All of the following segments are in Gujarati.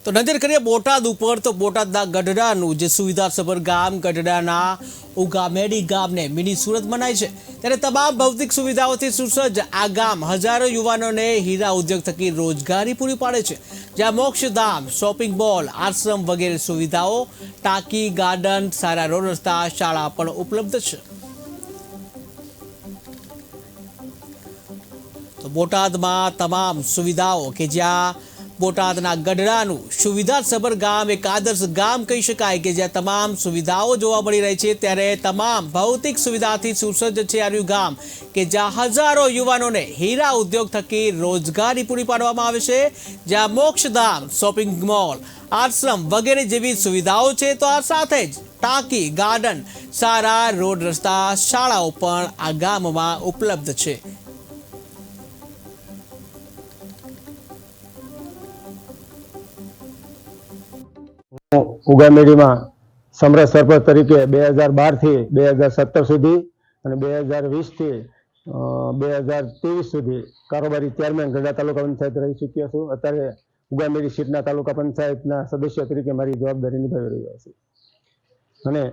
તો નજર કરીએ બોટાદ ઉપર તો બોટાદના ગઢડાનું જે સુવિધાસભર ગામ ગઢડાના ઉગામેડી ગામને મિની સુરત મનાય છે ત્યારે તમામ ભૌતિક સુવિધાઓથી સુસજ્જ આ ગામ હજારો યુવાનોને હીરા ઉદ્યોગ થકી રોજગારી પૂરી પાડે છે જ્યાં મોક્ષધામ શોપિંગ મોલ આશ્રમ વગેરે સુવિધાઓ ટાંકી ગાર્ડન સારા રોડ રસ્તા શાળા પણ ઉપલબ્ધ છે। તો બોટાદમાં તમામ સુવિધાઓ કે જ્યાં બોટાદના ગઢડાનું સુવિધાસભર ગામ એક આદર્શ ગામ કહી શકાય કે જ્યાં તમામ સુવિધાઓ જોવા મળી રહી છે ત્યારે તમામ ભૌતિક સુવિધાથી સુસજ્જ છે આર્યું ગામ કે જ્યાં હજારો યુવાનોને હીરા ઉદ્યોગ થકી રોજગારી પૂરી પાડવામાં આવે છે જ્યાં મોક્ષધામ શોપિંગ મોલ આશ્રમ વગેરે જેવી સુવિધાઓ છે તો આ સાથે જ ટાંકી ગાર્ડન સારા રોડ રસ્તા શાળાઓ પણ આ ગામમાં ઉપલબ્ધ છે। ઉગામેડી में समरस सरपंच तरीके 2012 થી 2017 સુધી અને 2020 થી 2023 સુધી કારોબારી ચેરમેન ગઢડા તાલુકા પંચાયત રહી ચૂક્યો છું। અત્યારે ઉગામેડી સીટના તાલુકા પંચાયતના સદસ્ય તરીકે મારી જવાબદારી નિભાવી રહ્યો છું અને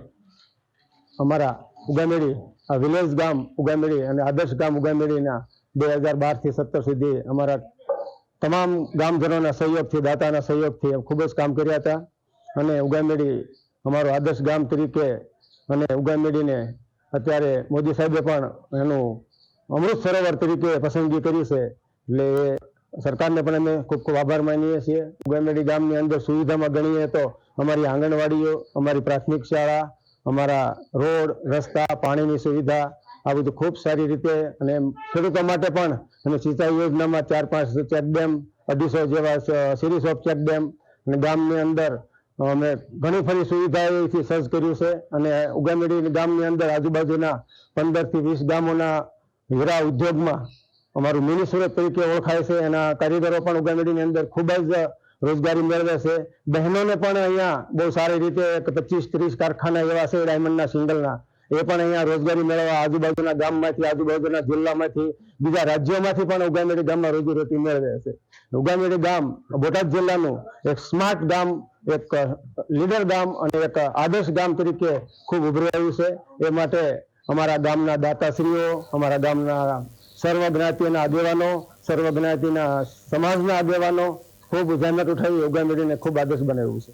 અમારા ઉગામેડી આ વિલેજ ગામ ઉગામેડી અને આદર્શ ગામ ઉગામેડીના 2012 થી 17 સુધી અમારા તમામ ગામજનોના સહયોગથી દાતાના સહયોગથી ખૂબ જ કામ કર્યા હતા અને ઉગામેડી અમારું આદર્શ ગામ તરીકે અને ઉગામેડીને અત્યારે મોદી સાહેબે પણ એનું અમૃત સરોવર તરીકે પસંદગી કરી છે એટલે સરકારને પણ અમે ખૂબ ખૂબ આભાર માનીએ છીએ। ઉગામેડી ગામની અંદર સુવિધામાં ગણીએ તો અમારી આંગણવાડીઓ અમારી પ્રાથમિક શાળા અમારા રોડ રસ્તા પાણીની સુવિધા આ બધું ખૂબ સારી રીતે અને ખેડૂતો માટે પણ અમે સિંચાઈ યોજનામાં 4-5 ચેકડેમ 250 જેવા સિરીઝ ઓફ ચેકડેમ અને ગામની અંદર અમે ઘણી ફરી સુવિધાઓથી સજ્જ કર્યું છે અને ઉગામેડી ગામની અંદર આજુબાજુના 15 થી 20 ગામોના હીરા ઉદ્યોગમાં અમારું મિની સુરત તરીકે ઓળખાય છે। એના કારીગરો પણ ઉગામેડીની અંદર ખૂબ જ રોજગારી મેળવે છે। બહેનોને પણ અહીંયા બહુ સારી રીતે 25-30 કારખાના એવા છે ડાયમંડના સિંગલના એ પણ અહીંયા રોજગારી મેળવવા આજુબાજુના ગામમાંથી આજુબાજુના જિલ્લામાંથી બીજા રાજ્યોમાંથી પણ ઉગામેડી ગામમાં રોજીરોટી મેળવે છે। ઉગામેડી ગામ બોટાદ જિલ્લાનું એક સ્માર્ટ ગામ એક લીડર ગામ અને એક આદર્શ ગામ તરીકે ખૂબ ઉભરી રહ્યું છે। એ માટે અમારા ગામના દાતાશ્રીઓ અમારા ગામના સર્વ જ્ઞાતિના આગેવાનો સર્વ જ્ઞાતિના સમાજના આગેવાનો ખૂબ જહેમત ઉઠાવી ઉગામેડીને ખૂબ આદર્શ બનાવ્યું છે।